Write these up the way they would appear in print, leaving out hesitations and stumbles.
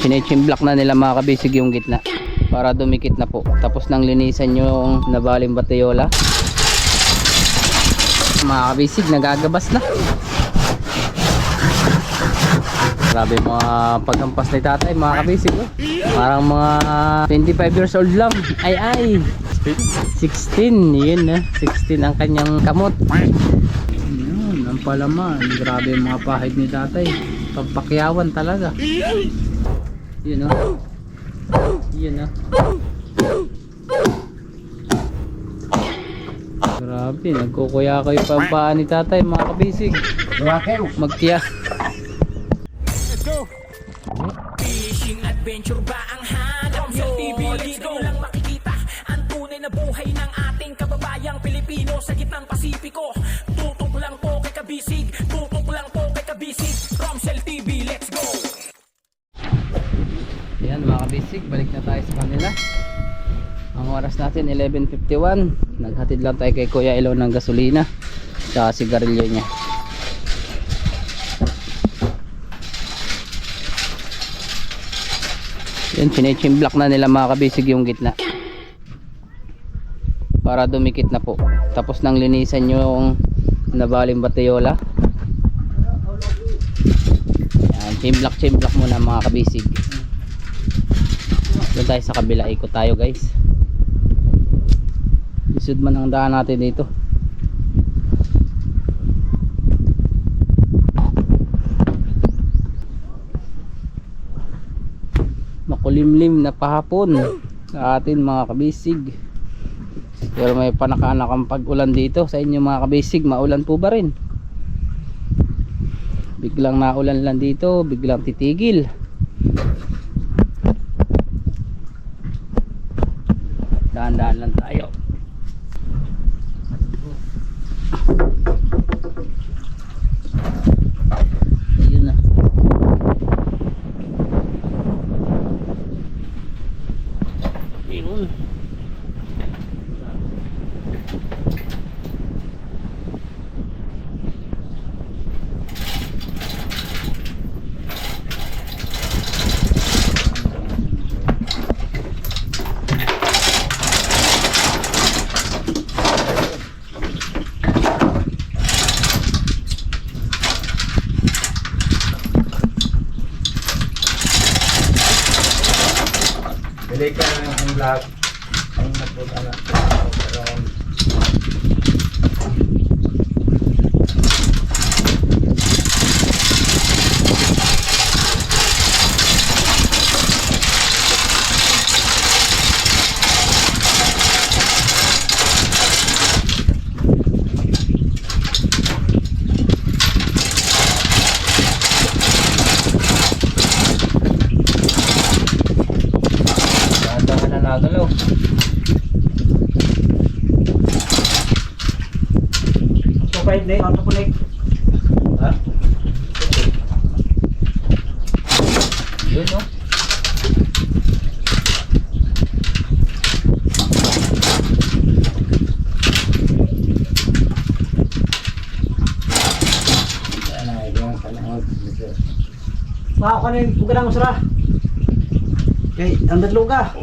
Sinechimblak na nila mga kabisig yung gitna para dumikit na po. Tapos nang linisan yung nabaling batayola. Mga kabisig, nagagabas na. Grabe mga paghampas ni tatay mga kabisig, oh. Parang mga 25 years old lang. Ay 16, yun na 16 ang kanyang kamot. Yun, ang palaman. Grabe mga pahid ni tatay. Pagpakyawan talaga. Yun o. Yun o. Grabe, nagkukuya kayo pa ang paa ni tatay mga kabisig. Magtiya. Fishing adventure ba ang hanap nyo? Dito nyo lang makikita ang tunay na buhay ng ating kababayang Pilipino sa gitnang Pasipiko. Tutok lang po kay Kabisig, tutok lang po kay Kabisig. Romsel TV, let's go! Yan mga kabisig, balik na tayo sa kanila. Ang oras natin 11:51. Naghatid lang tayo kay Kuya Elo ng gasolina tsaka sigarilyo niya. Yan, sinechimblak na nila mga kabisig yung gitna para dumikit na po. Tapos nang linisan yung nabaling batayola. Yan, chimblak muna mga kabisig. Doon tayo sa kabila, ikot tayo guys. Isud man ang daan natin dito. Makulimlim na pahapon sa atin mga kabisig. Pero may panakaanakang pag-ulan dito sa inyo mga kabisig. Maulan po ba rin? Biglang naulan lang dito, biglang titigil. Dahan-dahan lang tayo. Ayun na. Ayun. Bili ka ng vlog. Ang napunta na. Nagalaw. Kapait na yung kulik. Ha? Yun no. Wow, ka na yung bugadang usara. Okay, ang dadlo ka.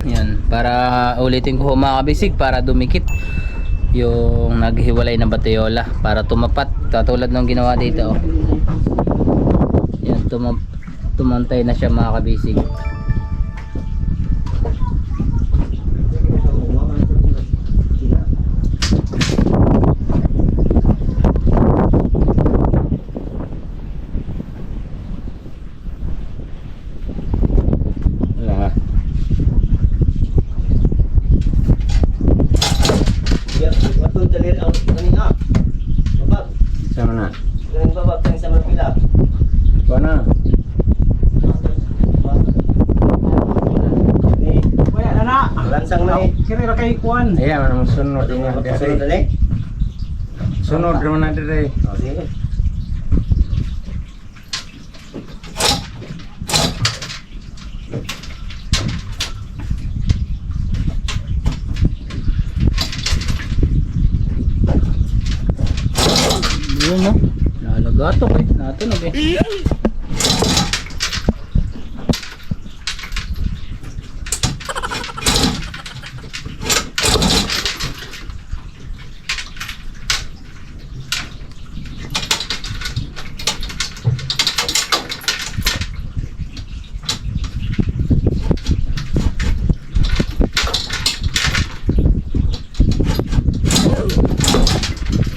Yan, para ulitin ko mga kabisig para dumikit yung naghiwalay na batayola para tumapat katulad ng ginawa dito. Oh. Yan, tumantay na siya mga kabisig. Sama na. Ganun babab tayong sa Manila. Ikaw na. Kuya, nana! Lansang na eh. Kira kay kuan. Ayan, ang sunod nga. Sunod na eh. Sunod naman na dire. O, sige. Yun no. Nalagatok eh. Natunog eh.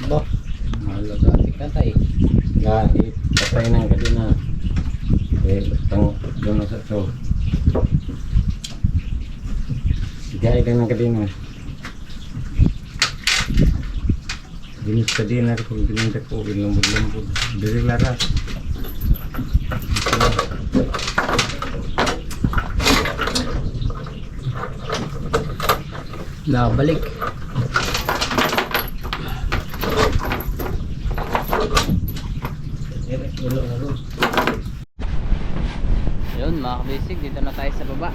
Bo. Mahalaga si tatay. Na ipatay ng kadina. Eh, bastang doon sa to. Gaya ka ng kadina. Dinis kadina kung dininda ko, ilambod-lambod. Diri laras. Nakabalik. Yun mga kabisig, dito na tayo sa baba.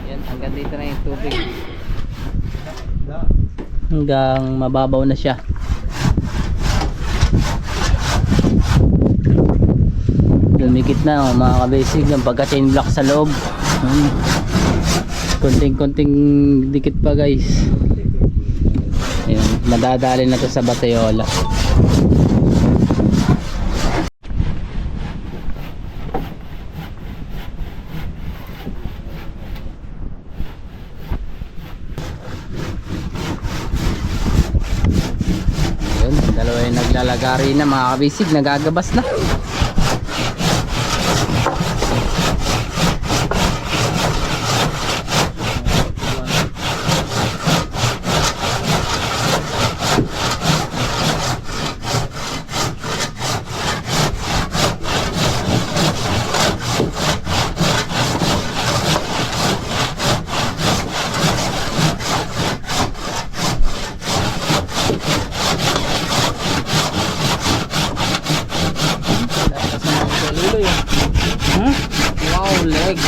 Yan, hanggang dito na yung tubig. Hanggang mababaw na siya. Lumikit na mga kabisig yung pagka-chain block sa loob. Konting-konting dikit pa guys. Ayun, madadali na to sa Batayola. Ayun, dalawa yung naglalagari na mga kabisig, nagagabas na. Wow, legs.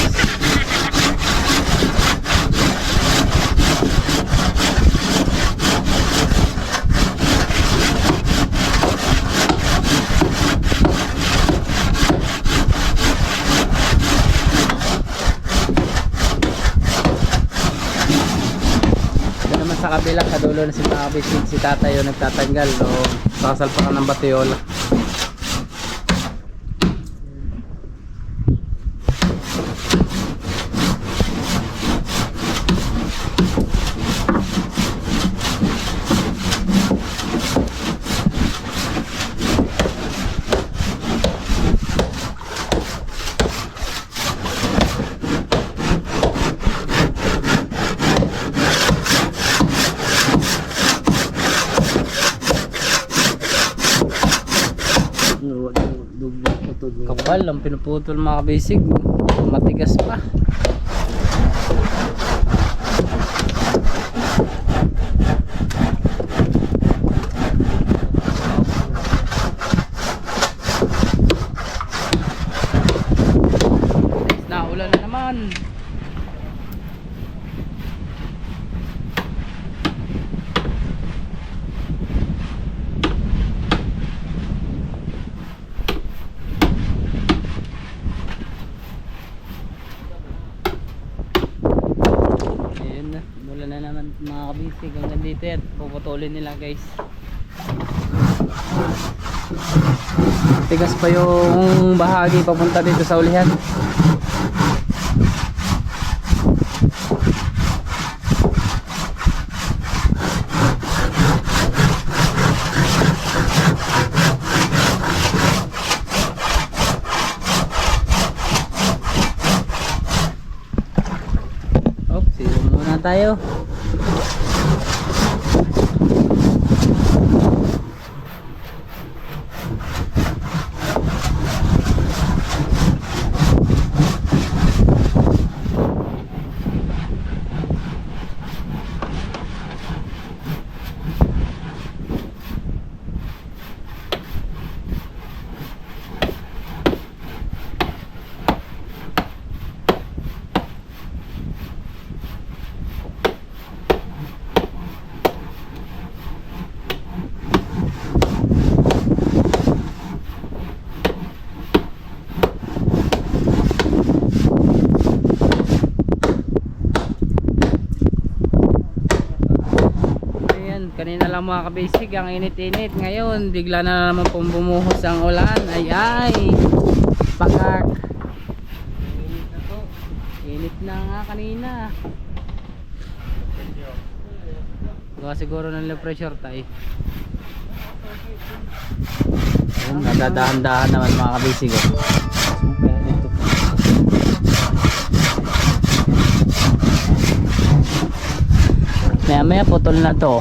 Ito naman sa kabila, sa dulo na si Pakabisig, si tatay yung nagtatanggal o sasalpakan ng Batayola. Kapal ang pinuputol mga kabisig, matigas pa. Naulan na naman. Mula na naman mga kabisig, hanggang dito yan puputulin nila guys. Tigas pa yung bahagi papunta dito sa ulihan. Tayo. lang mga kabisig, ang init-init ngayon. Bigla na naman pong bumuhos ang ulan. Ay, pakak. Init na to. Init na nga kanina. Gawa siguro ng low pressure tayo. Ayun, nadadahan-dahan naman mga kabisig. Maya putol na to.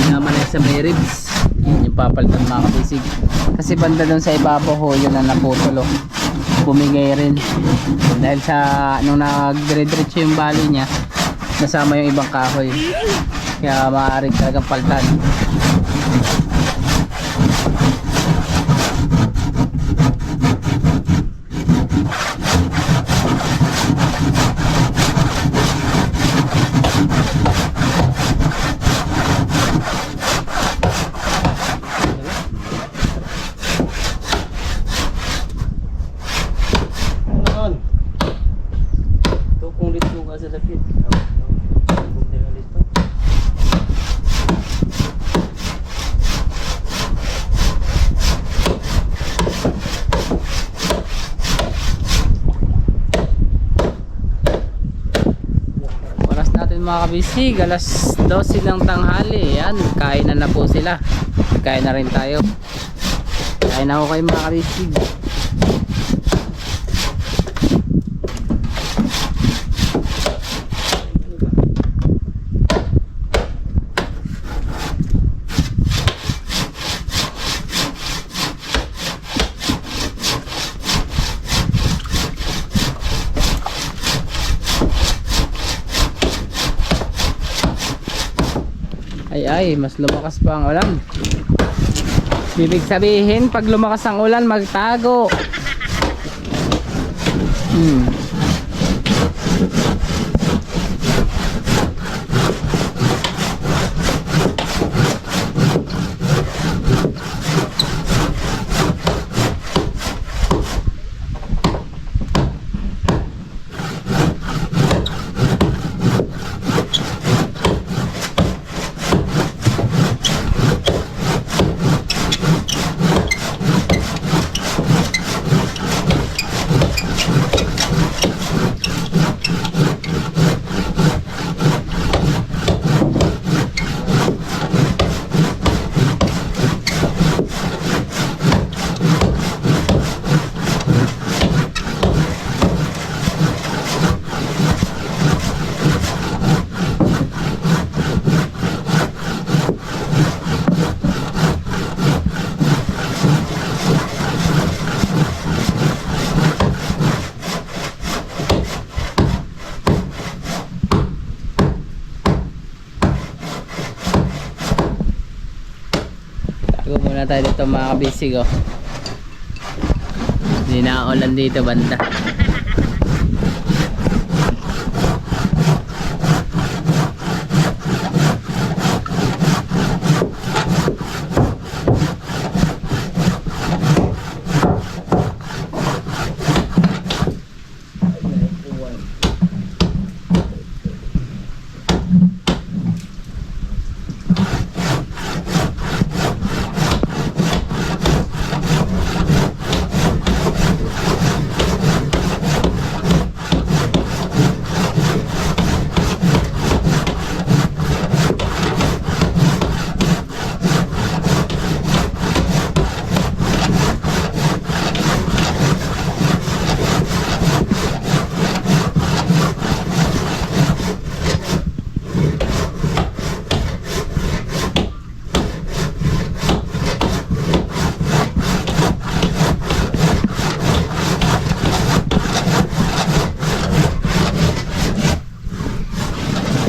Naman yan sa may ribs. Yun yung papalitan mga kabisig. Kasi banda dun sa ibabaw ho, yun ang naputol oh. Bumigay rin. Dahil sa nung nagdire-diretso yung bali niya, nasama yung ibang kahoy. Kaya maaaring talagang paltan. Mga kabisig, alas 12 ng tanghali. Yan, kain na po sila. Kain na rin tayo. Kain na ako kayo mga kabisig. Ay, mas lumakas pa ang ulan. Ibig sabihin, pag lumakas ang ulan, magtago. Tago muna tayo dito mga kabisig oh. Hindi na ulan dito banda.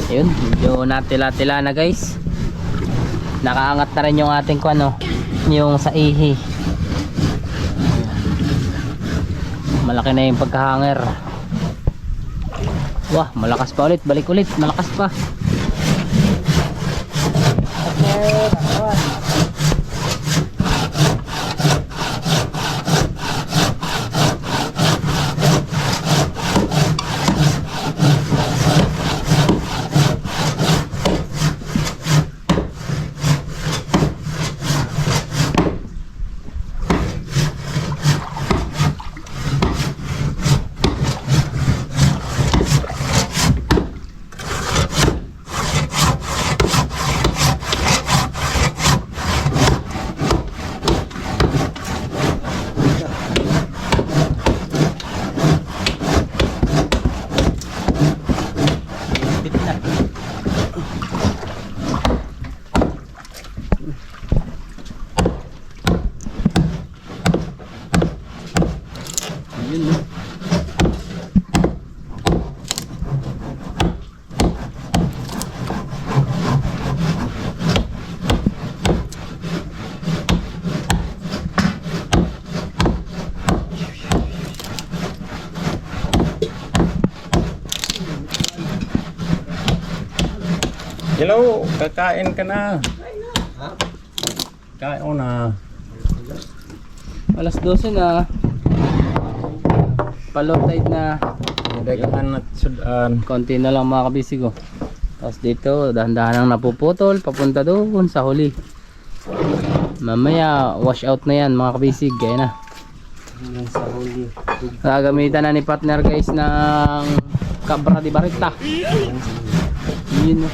Ayun, medyo natila-tila na guys. Nakaangat na rin yung ating kuano, yung sa ihi. Malaki na yung pagkahanger. Wah, malakas pa ulit, balik ulit, malakas pa. Yun no. Hello, kakain ka na. Kain ko na. Alas 12 na. Low tide na. Daghan at sudan. Konti na lang mga kabisig ko. Tapos dito, dahan-dahan ang napuputol. Papunta doon sa huli. Mamaya, wash out na yan mga kabisig. Kaya na. Gagamitan na ni partner guys ng Cabra di Barita. Yun na.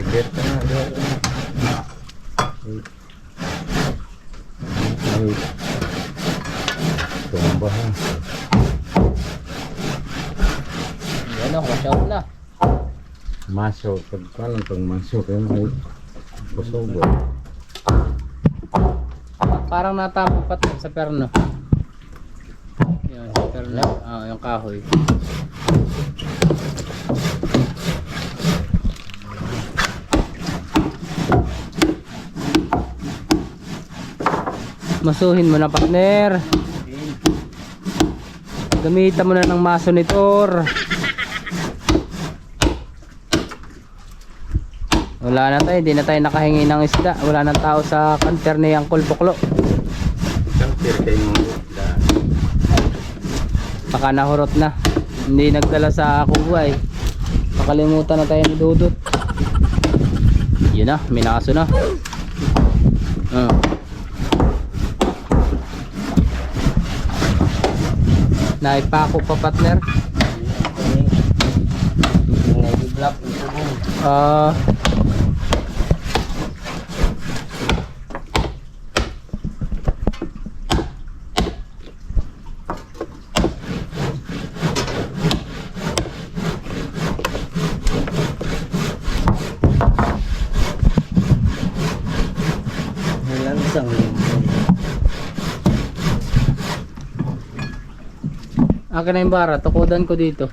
Tigit ka na. Ay. Tumba ha. Yan o, wash out na. Maso. Pag paano pag maso kayo may pusobo. Parang natapos pa sa perno. Yan, sa perno. Ah, yung kahoy. Masuhin mo na partner. Gamitan mo na ng masonitor. Wala na tayo, hindi na tayo nakahingi ng isda. Wala nang tao sa kanter ni Uncle Buklo. Kantir kayo mga isda. Baka nahurot na. Hindi nagdala sa kubuay. Makalimutan na tayo ni Dudut. Yun na, minaso na. Naipako pa partner. Akin na yung bara, tukudan ko dito.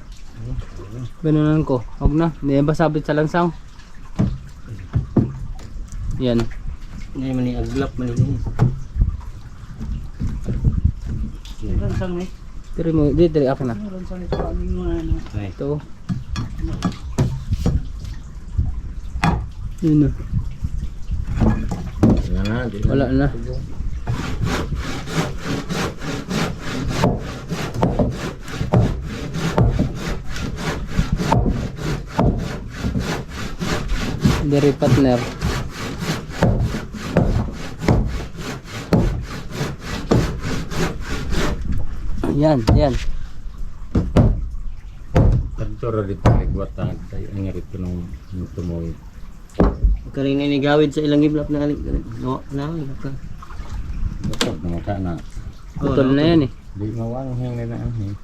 Ganunan ko. Huwag na, hindi ba sabit sa lansang? Yan. Hindi man i-aglap man ini. Lansang ni. Tiri mo, dito akin na. Lansang ito aming mga ano. Ito. Yun na. Wala na. Dari partner. Yan, yan. Tagtura dito ligwatan tayo ang rito nung tumoy. Karing ni gawid sa ilang giblap na alik. No, na ka. Dapat na maka na. Putol na yan eh. Di mawang hang nila ang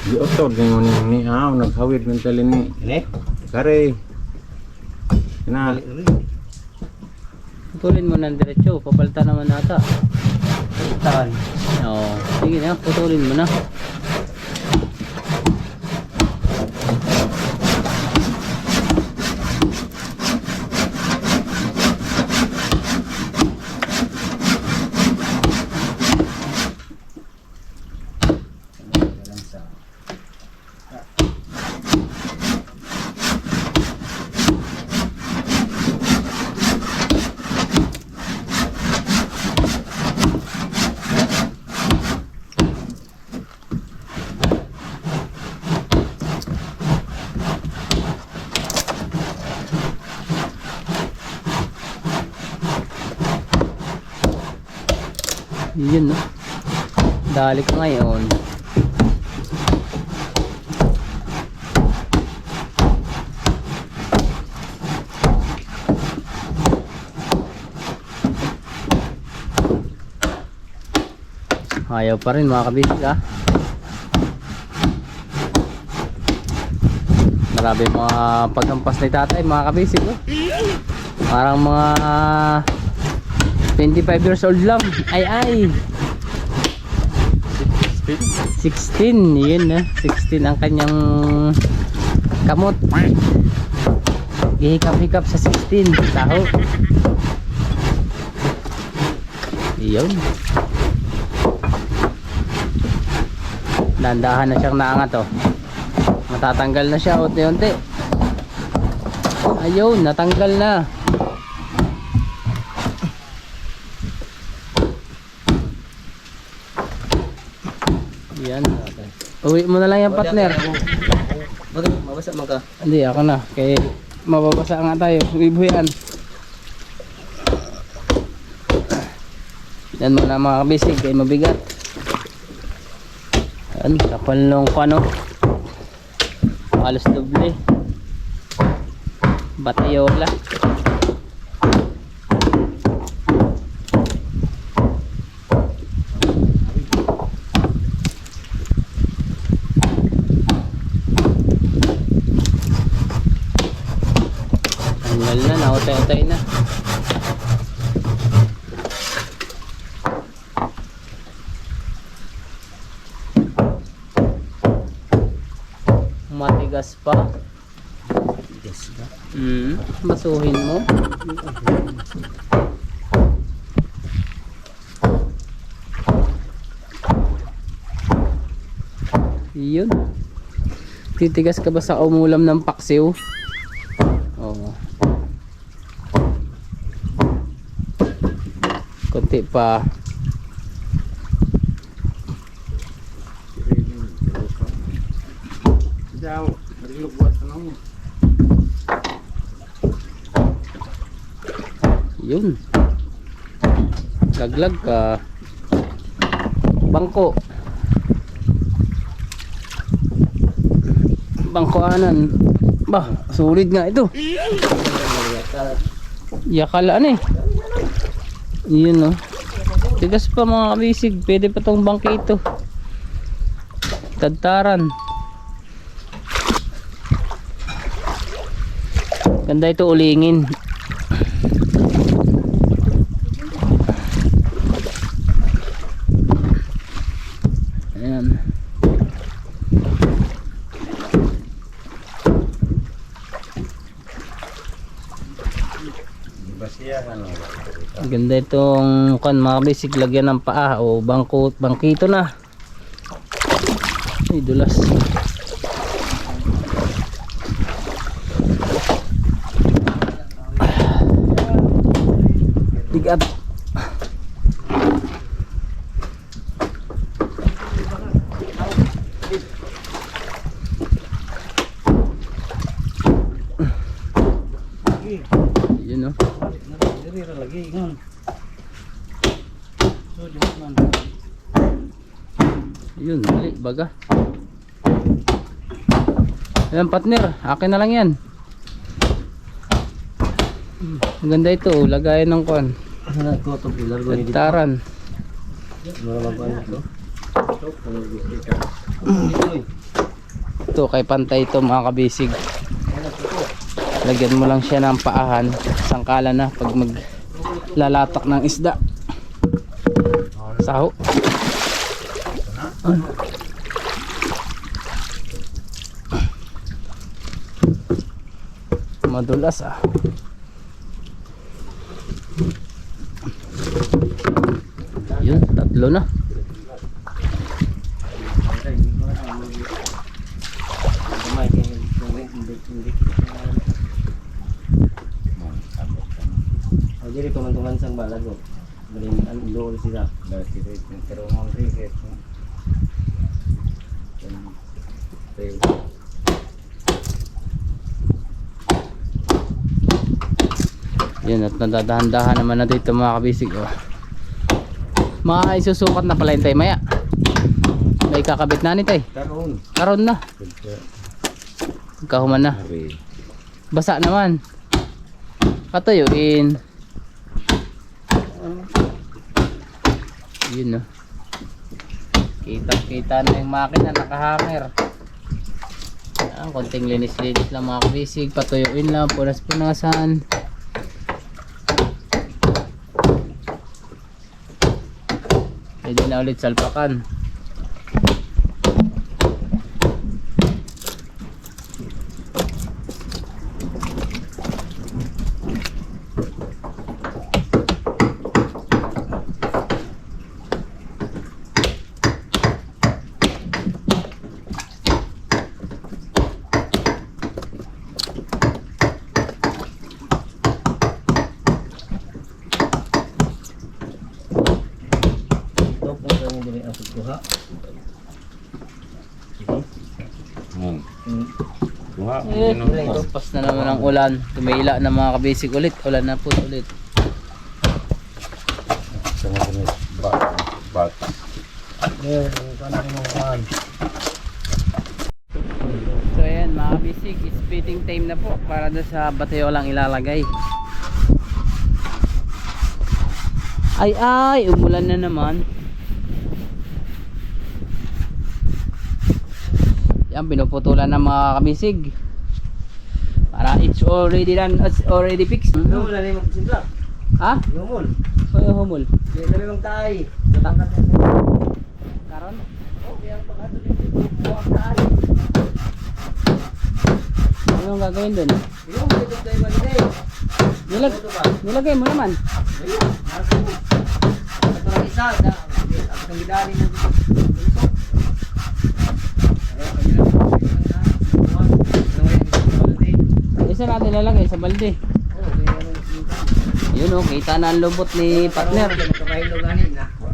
Di otod ni naghawid ng tali ni. Kare. Na. Putulin mo ng diretso, papalta naman ata. Tahan. Oo, sige na, putulin mo na. Yun no. Dali ka ngayon. Ayaw pa rin mga kabisig ah. Grabe mga paghampas ni tatay mga kabisig oh. Parang mga 25 years old lang. Ay 16 yun na 16 ang kanyang kamot. Gihikap-hikap sa 16 taho. Yun. Dandahan na siyang naangat oh. Matatanggal na siya unti-unti. Ayun, natanggal na. Yan. Uwi mo na lang yan, partner. Bakit? Mabasa man ka? Hindi, ako na. Kaya mababasa nga tayo. Ibuyan. Yan muna mga kabisig. Kaya mabigat. Yan. Kapal nung ano. Halos doble. Batayola. Tanggal na, nautay-utay na. Matigas pa. Basuhin mo. Yun. Titigas ka ba sa umulam ng paksiw? Oo. Konti pa. Yun. Laglag ka. Bangko. Bangkoanan. Bah, sulit nga ito. Yakalaan eh. Yun oh. Tigas pa mga kabisig. Pwede pa tong bangkito. Tadtaran. Ganda ito ulingin. Ayan. Ganda itong mga basic lagyan ng paa o bangkito na. Ay dulas. Bigat. Yun no. Yun, dali, baga. Ayan partner, akin na lang yan. Maganda ito, lagayan ng kuan. Taran. Ito kay pantay ito mga kabisig. Lagyan mo lang siya ng paahan, sangkala na pag maglalatak ng isda. Saho. Madulas ah. Yun, tatlo na. Jadi teman-teman sang balag ko. Galing ang ulo sila. Yan at nadadahan-dahan naman natin ito mga kabisig oh. Mga isusukat na pala yun maya. May kakabit na nito Karon na. Kahuman na. Basa naman. Patuyuin. Yun no. Kita na yung makina nakahanger. Yan, konting linis-linis lang mga kabisig. Patuyuin lang, punas-punasan. Pwede na ulit salpakan. Ito po sa mga dili ang pagkuha. Kuha. Pas na naman ang ulan. Tumaila na mga kabisig ulit. Ulan na po ulit. Sa mga bat. So ayan mga kabisig, spitting time na po para doon sa batayo lang ilalagay. Ay, umulan na naman. Yan, pinuputulan ng mga kabisig. Para it's already done, it's already fixed. Humol na rin magsimla. Ha? Humol. Oy, humol. Hindi na rin magtaay. Natangkat na rin. Karon? Okay, ang pagkato dito. Buwag taay. Anong gagawin doon? Yung dito tayo maligay. Nilagay mo naman. Ayun. Ito lang isa. At ang gidali mo dito. Isa natin lalagay sa balde. Yun oh, kita na ang lubot ni partner.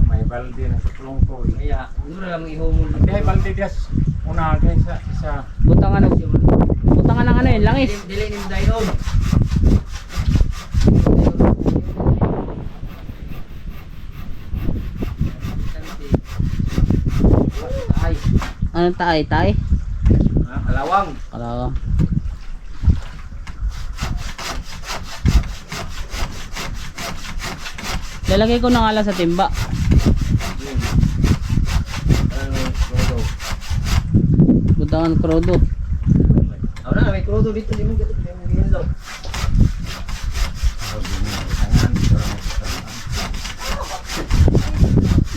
May balde na sa tulong ko. Kaya, mura lang ihumol. May balde gas. Una guys sa Butangan ng ano yun, langis. Dili ni dayon. Ay, Anong taay? kalawang. Kalawang. Lalagay ko na nga lang sa timba. Butangan krodo. Ahora may krudo dito di mo gito.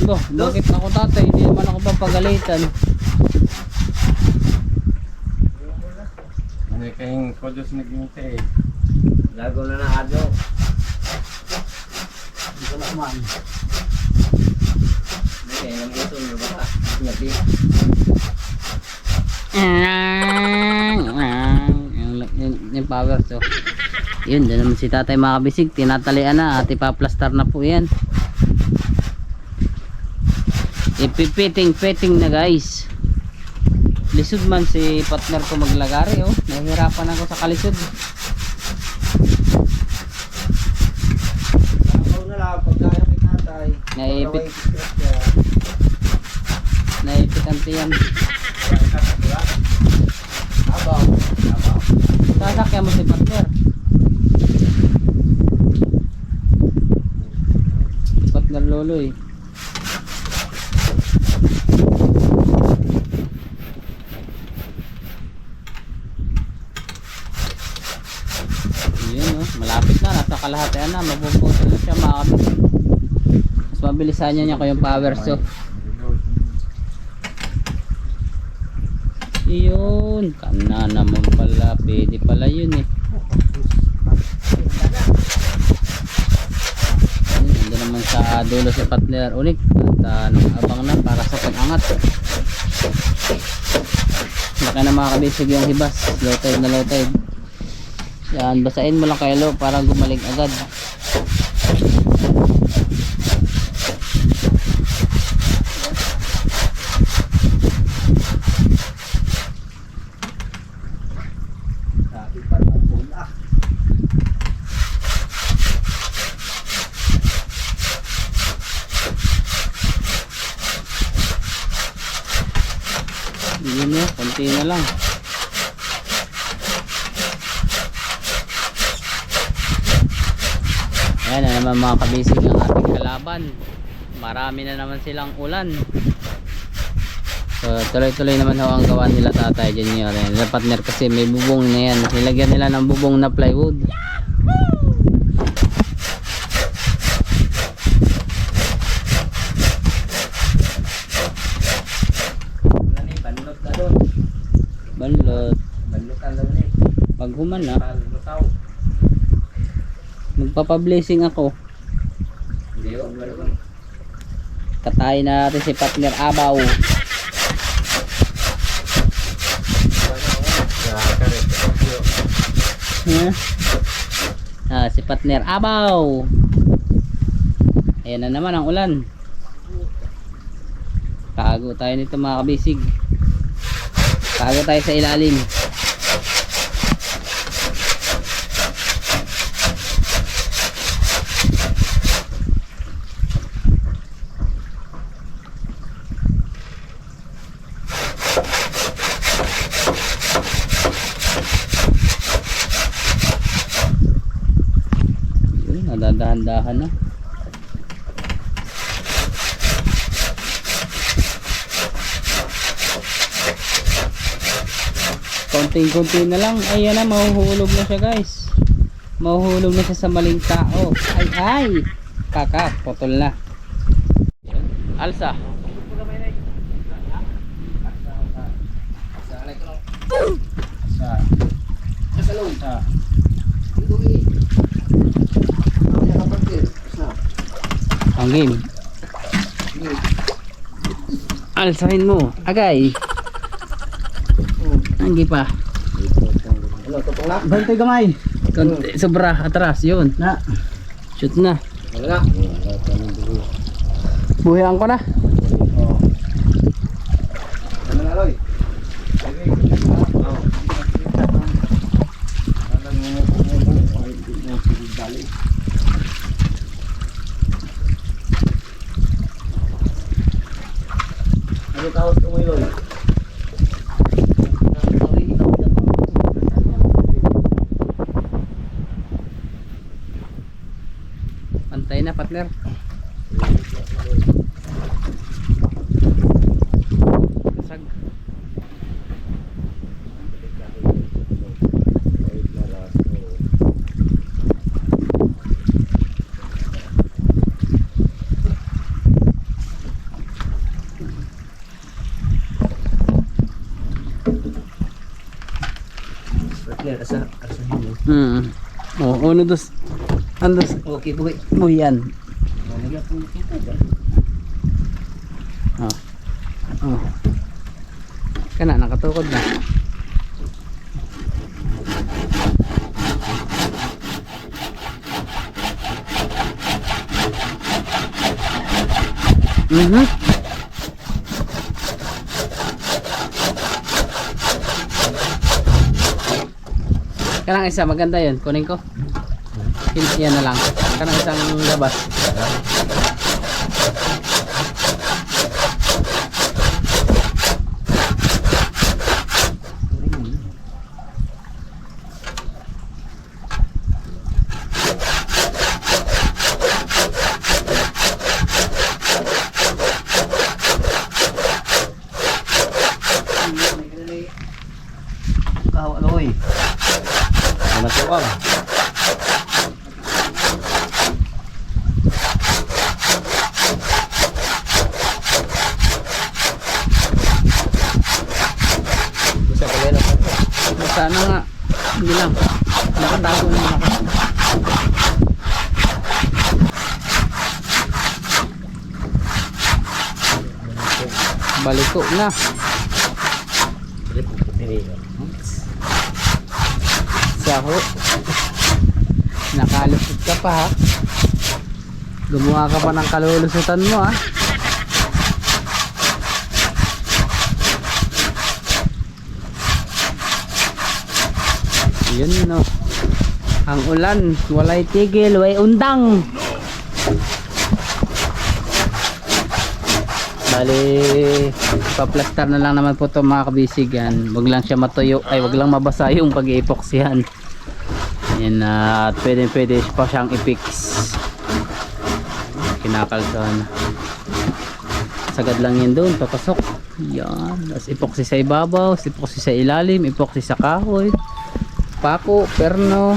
Bakit ako tatay? Hindi naman ako papagalitan. ano kayong kodos naghintay. Lago na na adyo. Ito naman. Okay, nang ito mo ba? Ngati. Yung power so. Yun, dyan naman si tatay makabisig. Tinatalian na at ipaplastar na po yan. Ipipiting-piting na guys. Lisod man si partner ko maglagari oh. Nahihirapan ako sa kalisod. Ako na lang pagkaya kay tatay. Naipit ang tiyan. Abaw. Sasakyan mo si partner. Si partner lolo eh. Yun oh, malapit na, nasa kalahatian na, mabubuto na siya makabit. Mas mabilisan niya ko yung power so. Yun, kana naman pala, pwede pala yun eh. Hindi naman sa dulo si partner ulit at abang na para sa pag-angat. Baka na makakabisig yung hibas, low tide na low tide. Yan, basahin mo lang kayo para gumaling agad. Sabi pa naman pula. Yun yun, konti na lang. Ayan na naman mga kabisig ang ating kalaban. Marami na naman silang ulan. So Tuloy-tuloy naman ho ang gawa nila tatay Junior. Nila partner kasi may bubong na yan. Nilagyan nila ng bubong na plywood. Balot na doon. Balot. Balutan daw ni. Pag human na, Balutaw. magpapablessing ako. Hindi yun. Balot. Katayin na natin si partner Abaw. Si partner Abaw. Ayan na naman ang ulan. Tago tayo nito mga kabisig. Tago tayo sa ilalim. Yun, nadadahan-dahan na. Konting-konti na lang. Ayan na, mahuhulog na siya guys. Mahuhulog na siya sa maling tao. Ay! Kaka, potol na. Yun. Alsa. Ang game. Alsahin mo. Agay. Anggi pa. Ano, tutong na? Bantay gamay. Sobra atras yun. Na. Shoot na. Wala na. Buhian ko na. Ano na, Loy? Ano kahot ko mo, Loy? Pantay na partner. Sag. Asahin mo. Oh, uno dos. Andos. Okay, buhay. Buhian. Nalagyan po kita dyan. Oh. Oh. Kana nakatukod na. Kanang isa maganda 'yun, kunin ko. Yan na lang. Kanang isang labas. Kahot, Loy. Ano ko ba? Sana nga. Hindi lang. Nakatago na ako. Baliko na. Saho. Nakalusot ka pa ha. Gumawa ka pa ng kalulusutan mo ha. Yun no. Ang ulan, walay tigil, way undang. Bali, paplastar na lang naman po ito mga kabisigan. Wag lang siya matuyo, ay wag lang mabasa yung pag-epoxyhan. Yan at pwede pa siyang i-fix. Kinakalsahan. Sagad lang yan doon, papasok. Yan. Tapos epoxy sa ibabaw, epoxy sa ilalim, epoxy sa kahoy. Pako, perno.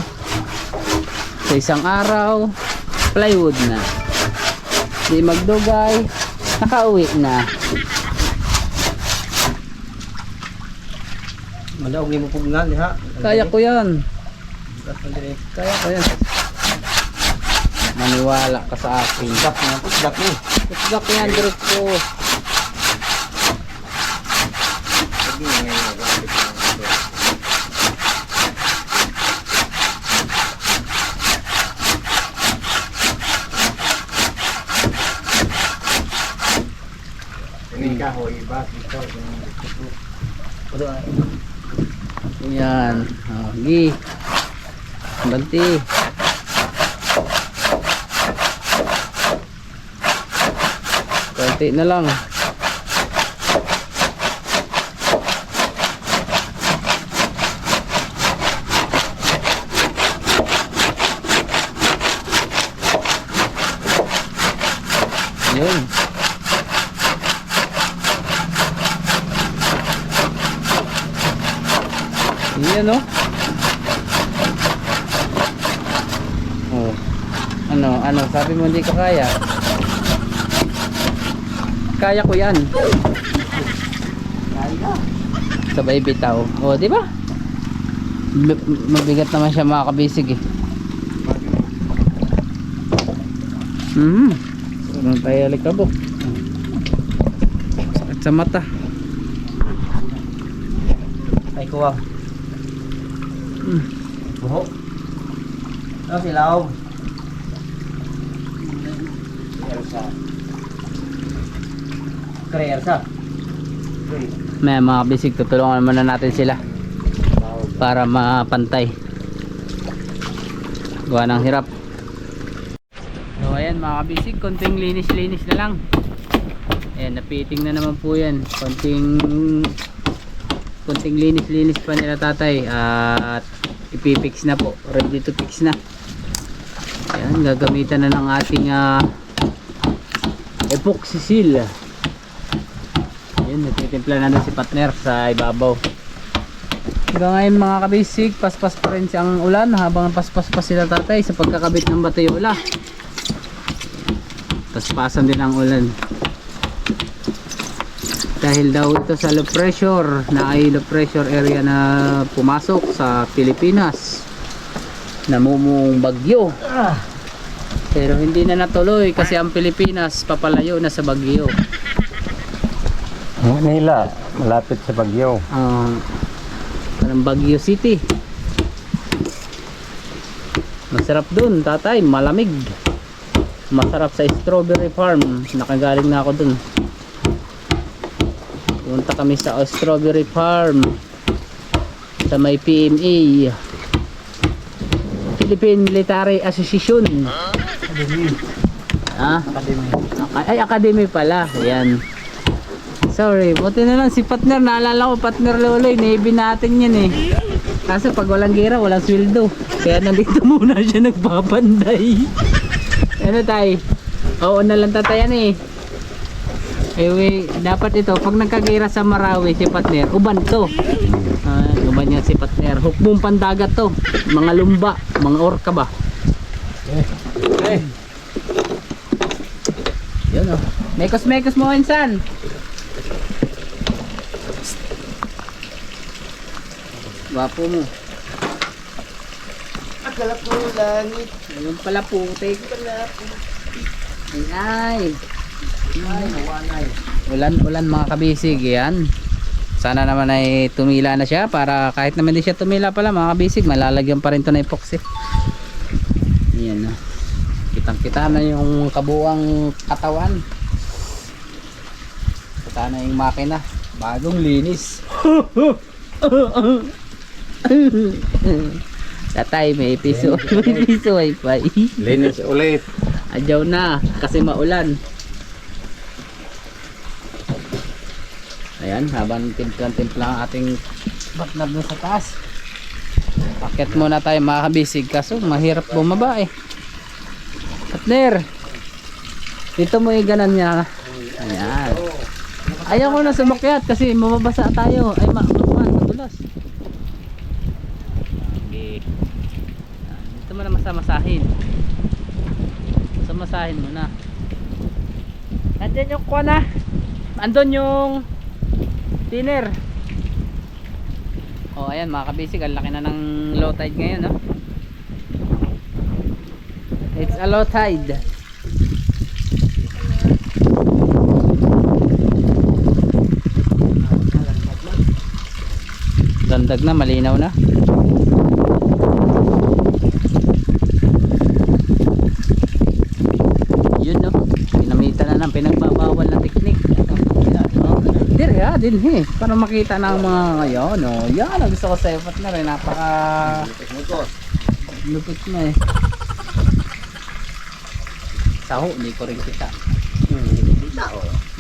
Sa isang araw, plywood na. Di magdugay, nakauwi na. Malaw mo pugnan ha. Kaya ko yan. Kaya ko yan. Maniwala ka sa akin. Dak mo. Kusdak yan, diretso. Ini kahoy ba dito. Yan. Gi. Banti. Konti na lang. Yun. Yan no? Oh. Ano, sabi mo hindi ka kaya. Kaya ko yan. Sabay bitaw. Oh, di ba? Mabigat naman siya mga kabisig eh. Ano tayo alikabok. Sakit sa mata. Ay kuwang. Buho. Ano silaw? Krersa. May mga kabisig, tutulungan naman na natin sila para mapantay. Gawa ng hirap. So ayan mga kabisig, konting linis-linis na lang. Ayan, napiting na naman po yan. Konting linis-linis pa nila tatay. At ipipix na po. Ready to fix na. Ayan, gagamitan na ng ating epoxy seal. Ayan, nagtitimpla na doon si partner sa ibabaw. Hanggang ngayon mga kabisig, paspas pa rin siyang ulan habang paspas pa sila tatay sa pagkakabit ng batayola. Paspasan din ang ulan. Dahil daw ito sa low pressure, na ay low pressure area na pumasok sa Pilipinas. Namumong bagyo. Pero hindi na natuloy kasi ang Pilipinas papalayo na sa bagyo. Manila, malapit sa Bagyo. Parang Baguio City. Masarap dun tatay, malamig. Masarap sa strawberry farm. Nakagaling na ako dun. Punta kami sa strawberry farm sa may PMA, Philippine Military Association. Ay, academy pala. Ayan. Sorry, buti na lang si partner, naalala ko partner Loloy, Navy natin yan eh. Kaso pag walang gira, walang sweldo. Kaya nandito muna siya nagpapanday. Ano tay? Oo na lang tatayan eh. Dapat ito, pag nagkagira sa Marawi si partner, uban to. Uban yan si partner. Hukbong pandagat to. Mga lumba, mga orka ba? Yun o. Mekos mo insan. Wapo mo. Akala ko langit. Ayun pala putik. Ay. Ulan mga kabisig yan. Sana naman ay tumila na siya para kahit naman di siya tumila pala mga kabisig, malalagyan pa rin to na epoxy. Yan na. Kitang-kita na yung kabuang katawan. Kita na yung makina. Bagong linis. Tatay, may piso. May piso wifi. Linis ulit. Adyaw na kasi maulan. Ayan, habang timpla ang ating partner doon sa taas. Akit muna tayo mga kabisig kaso mahirap bumaba eh. Partner, dito mo yung ganan niya. Ayan. Ayaw ko na sumakyat kasi mababasa tayo. Ay, madulas. Okay. Ito mo na masamasahin. Masamasahin mo na. Andyan yung kuha na. Andun yung thinner. Oh, ayan mga kabisig. Ang laki na ng low tide ngayon, no? It's a low tide. Landag na, malinaw na. Yun, no? Pinamitan na ng pinagbabawal na teknik. Dire ha, din he. Para makita ng mga ngayon, no? Yan, ang gusto ko sa effort na rin. Napaka lupit na eh. Saho, hindi ko rin kita.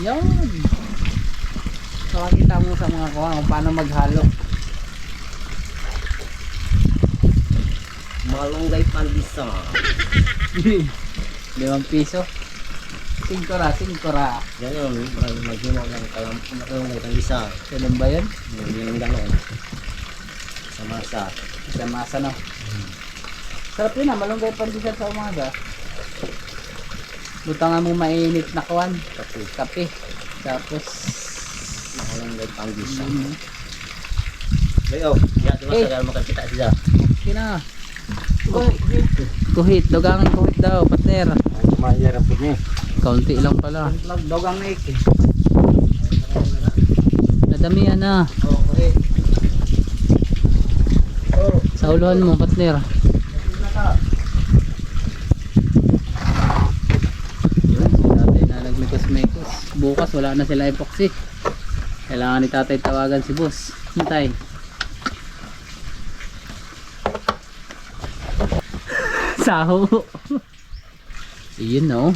Yan. So, kita mo sa mga kuha kung paano maghalo. Malunggay pandisa. 5 piso. 5 ra. Ganon, mag-hinog ng malunggay pandisa. Ganun ba yan? Yung ganon. Sa masa. Sa masa, no? Sarap yun, malunggay pandesal sa umaga. Butangan mo mainit na kawan. Kape. Tapos Malunggay pandisa. mm, Bayo, ya tumasagal makakita siya. okay na. Kuhit, dogang kuhit daw, partner. Mayar ang punya. Kaunti lang pala. Dogang na ik. Nadamihan na. Okay. Sa uluhan mo, partner. Tatay na nagmekos-mekos. Bukas wala na sila epoxy. Kailangan ni tatay tawagan si boss. Hintay. Saho. Iyon, no?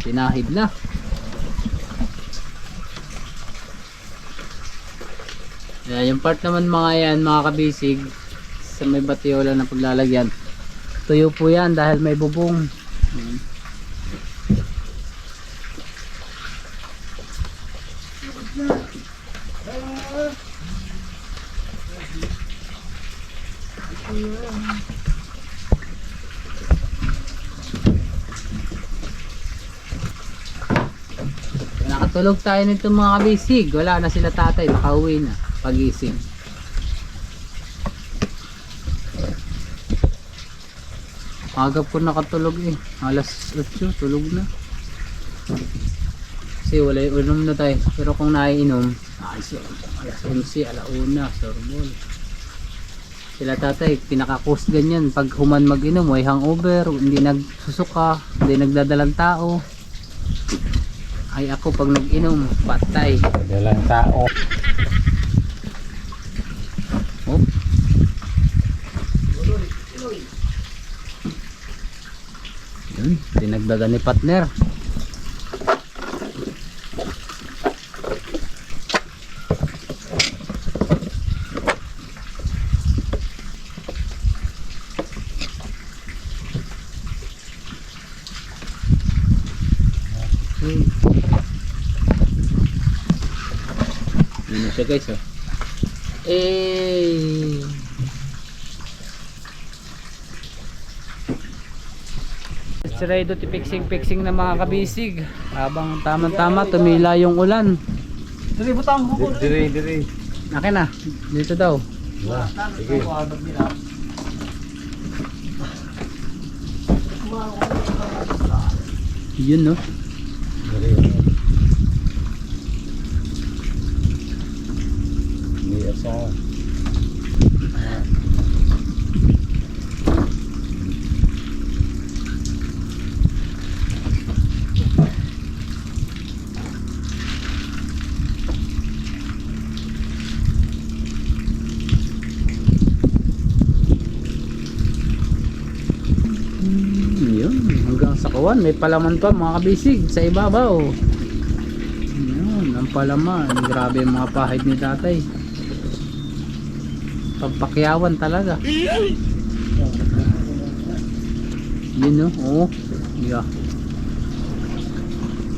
Pinahid na. Yung part naman mga yan, mga kabisig, sa may batiola na paglalagyan, tuyo po yan dahil may bubong. Nakatulog tayo nito mga kabisig. Wala na sila tatay, nakauwi na pagising. Agap ko nakatulog eh. Alas 8 tulog na. Kasi wala yung unom na tayo. Pero kung naiinom, ayos yun. Alas 11, alauna, sorbol. Sila tatay, pinakakus ganyan. Pag human mag-inom, may hangover, hindi nagsusuka, hindi nagdadalang tao. Ay ako pag nag-inom, patay. Dalang tao. Oh. Yun, dinagdagan ni partner. Yun na siya guys, oh. It's ready to fixing na mga kabisig. Habang tamang-tama tumila yung ulan. Diri. Akin na, dito daw. Sige. Yun, no? Diri. Ini asa. Yun, hanggang sa kawan may palaman pa mga kabisig sa ibabaw. Yun, ang palaman. Grabe yung mga pahid ni tatay. Pampakyawan talaga. Yun, no? Oo. Yeah.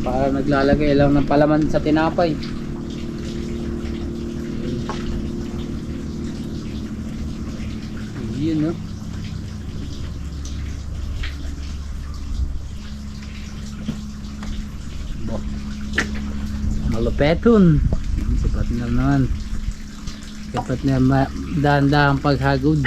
Para naglalagay lang ng palaman sa tinapay. Yun no. Malupeton. Sipat na naman. Sipat na dahan-dahang paghagod.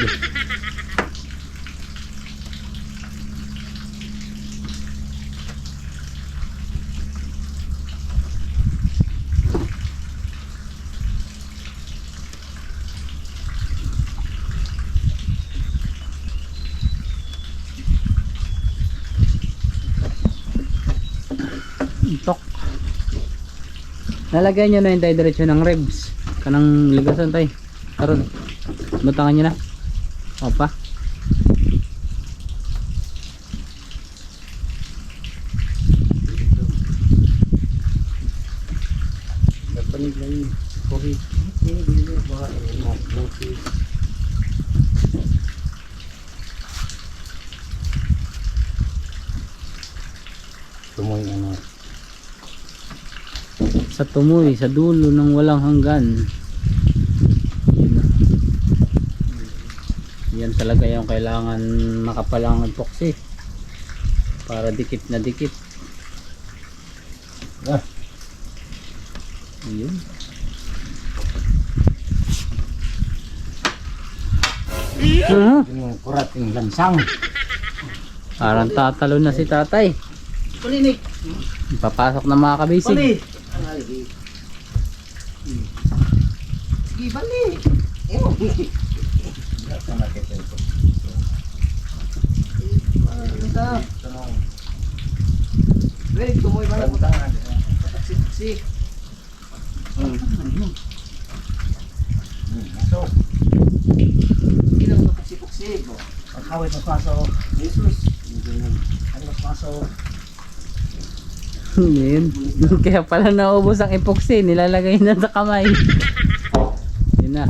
Tok. Nalagay nyo na yung tayo diretso ng ribs. Kanang ligasan tayo. Karon. Butangan nyo na. Opa. Kapanig lang yun. Sorry. Tumoy ano. Sa tumoy, sa dulo ng walang hanggan. Yun na. Yan talaga yung kailangan makapalang epoxy para dikit na dikit. Ah. Yun. Yung kurating lansang. Parang tatalo na si tatay. Kulinik. Papasok na mga kabisig. Bali. Sige, bali. Ewan. Sa market ito. Ready, tumoy ba na po? Si. So, Hindi lang makagsipok-sip. Pagkawit mas pasok. Jesus. Ano mas pasok? Yun. Kaya pala naubos ang epoxy. Nilalagay na sa kamay. Yun na.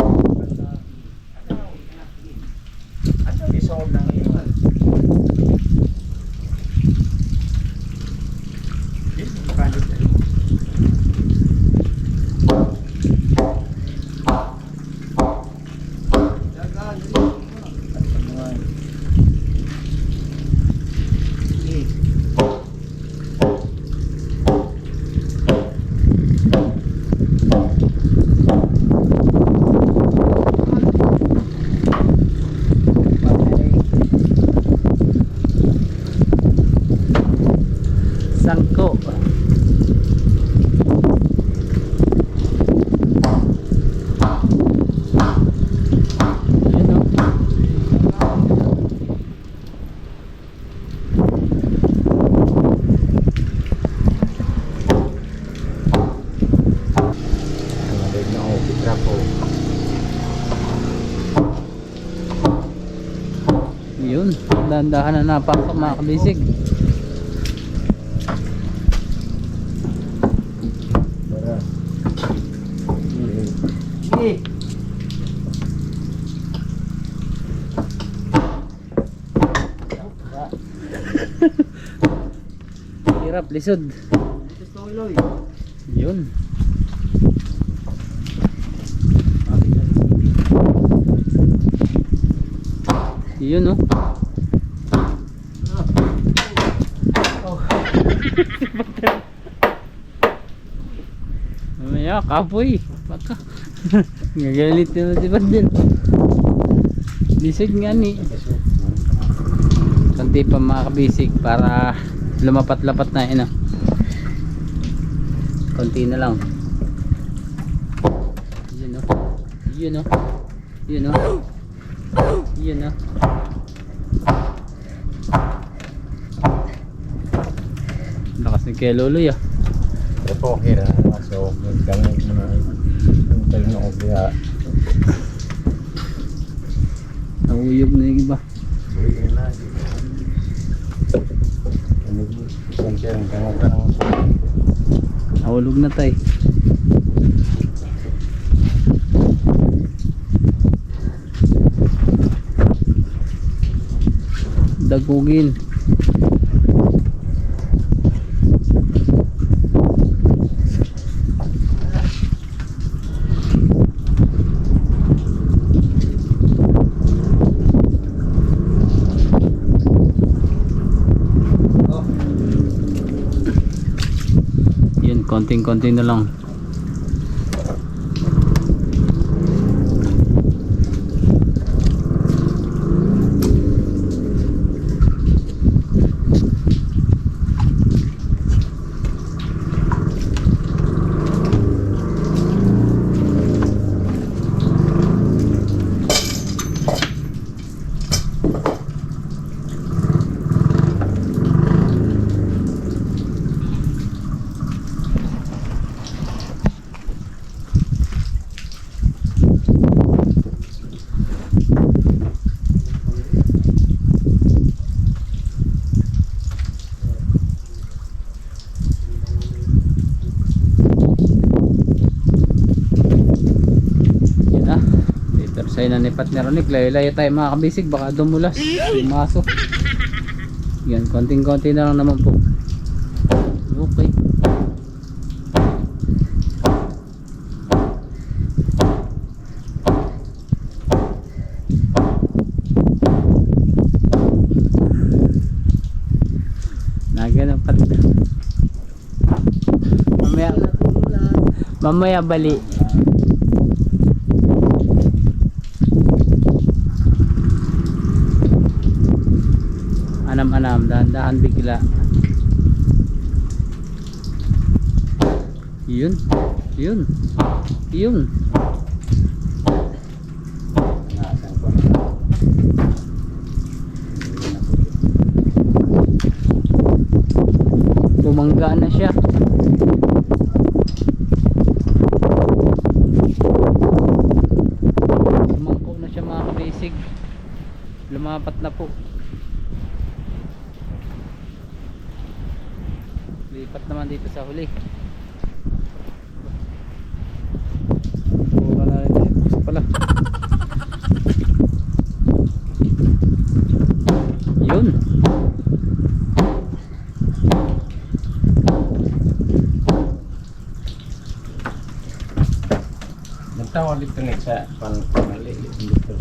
ano isolve lang yun? Sangko. Yun o. Nalagay na ako pitrapo. Yun. Dahan-dahan na napasok mga kabisig. Para. Sige. Hirap, lisod. Tuloy. Yun. Yun o. Mamaya, kapoy. Baka. Ngagalit na si Bandel. Bisig nga ni. Kunti pa mga kabisig para lumapat-lapat na yun. Kunti na lang. Yun o. Yun o. Yun o. Yun o. Lakas ni Kuya Loloy ah. Ito, hira. So, maggamit mo na. Ang tayo na ako kaya. Nahuyog na yung iba. Buhin na. Isang siya ang tanong-tanong. Nahulog na tayo. Dagugin. konting-konti na lang. Yun na. Dito sa'yo na nipat ni Ronik. Layo-layo tayo mga kabisig. Baka dumulas. Pumasok. Yan. Konting-konti na lang naman po. Okay. Nagano pa. Mamaya bali. Anam-anam, dahan-dahan bigla. Yun. Yun. Yun. Nasaan ko. Bumanggaan na siya. Lumangko na siya mga kabisig. Lumapat na po. Lipat naman dito sa huli. Pura na rin tayo. Puso pala. Yun. Nagtawa dito na sa panali dito.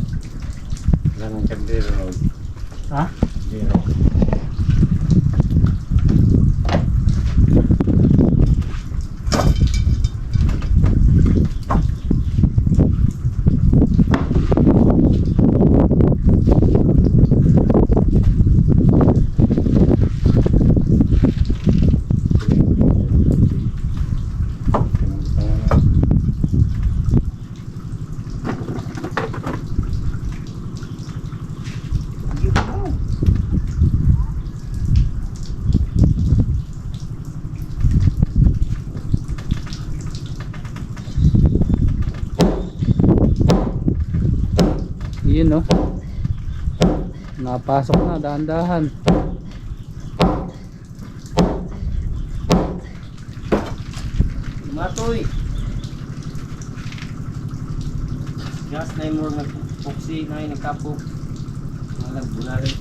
Wala nang kandero. Ha? Dito. Yun no. Napasok na dahan-dahan. Matoy. Gas na yung more nagpuksi na yung nagkapok. Nagbularin.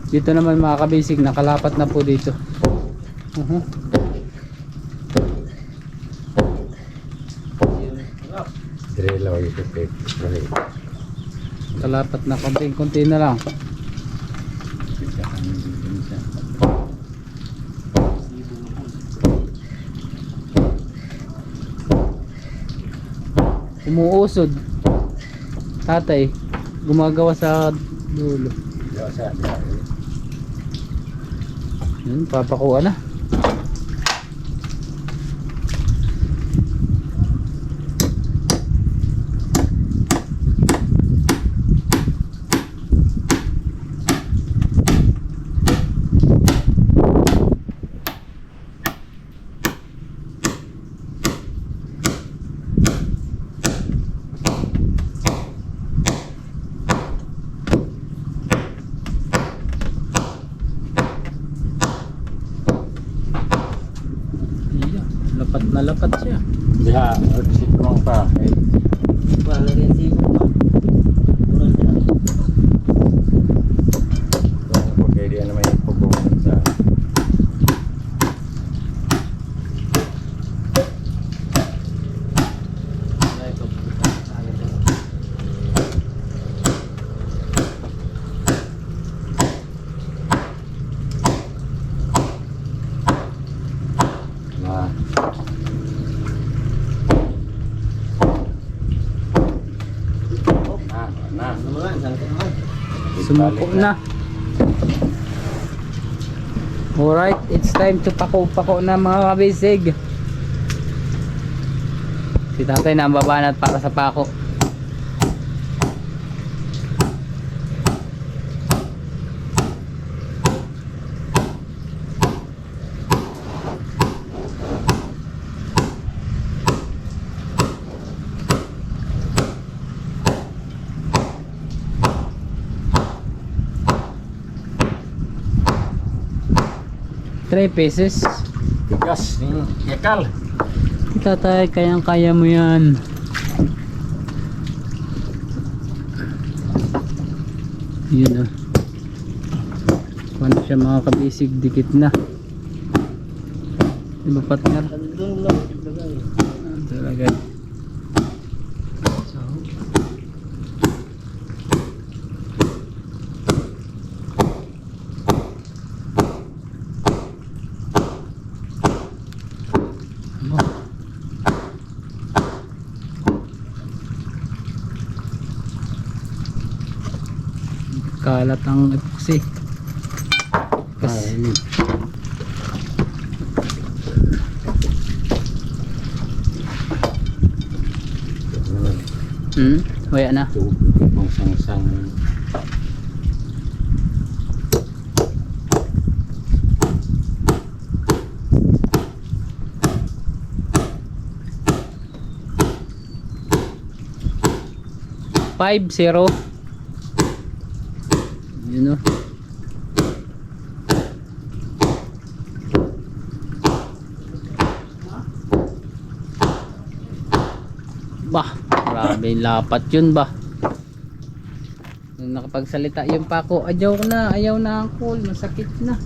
Dito naman mga kabisig, nakalapat na po dito. Direlaw ito pek. Kalapat na, konting-konti na lang. Umuusod. Tatay, gumagawa sa dulo. Yun, papakuha na. Lapat na lapat siya. Diha, sikrong pa. Wala rin sibo pa. Mura siya. Kung pagkaidian naman yung pagbubunan sa Wala ito. Sumuko na. Alright, it's time to pako-pako na mga kabisig. Si tatay na ang babanat para sa pako. Three pieces. Tigas, yakal. Tatay, kayang-kaya mo yan. Yun ah. Paano siya mga kabisig, dikit na. Diba partner? Talaga. Kalat ang epoxy kasi wala na. Kung sang-sang. Five zero. Yun o. Bah, grabe yung lapat yun ba. Nung nakapagsalita yung pako, ayaw na ang call, masakit na.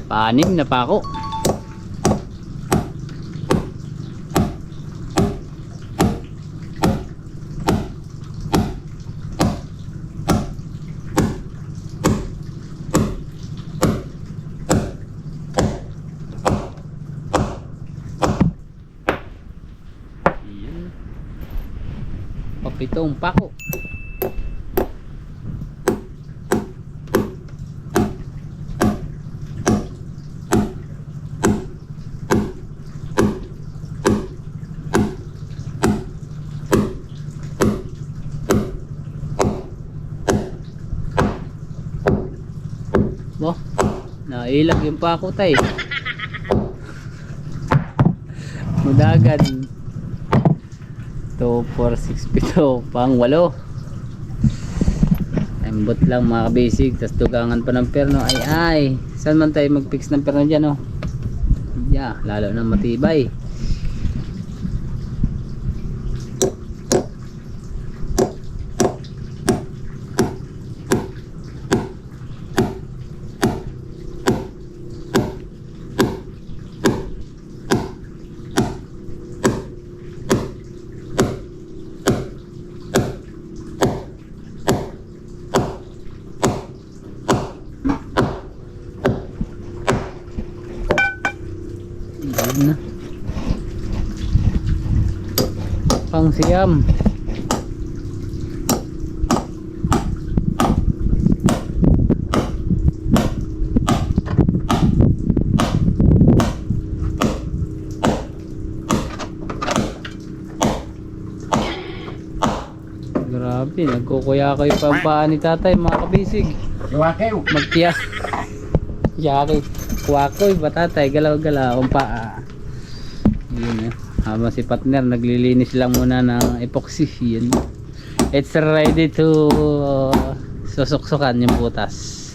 Panim na pako. Pitong pako. Bo, nailag yung pako tay. Mudagan. 2, 4, 6, 7 pang 8. Embot lang mga basic, tas dugangan pa ng perno. Ay saan man tayo mag fix ng perno dyan oh. Yeah, lalo na matibay. Na pang siyam. Grabe, nagkukuya-kuy pa ang paa ni tatay mga kabisig. Iwakaw. Magtiya. Yari. Kuwakoy ba tatay? Galaw-galaw ang paa. Yun eh. Habang si partner naglilinis lang muna ng epoxy. Yun. It's ready to susuksukan yung butas.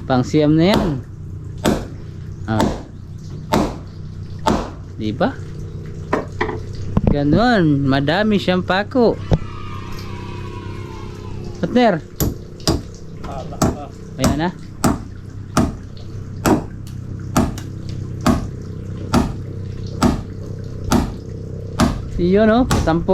Pang siyam na yan. Diba? Ganon. Madami siyang pako. Partner. Ayan na. Yun o, 10.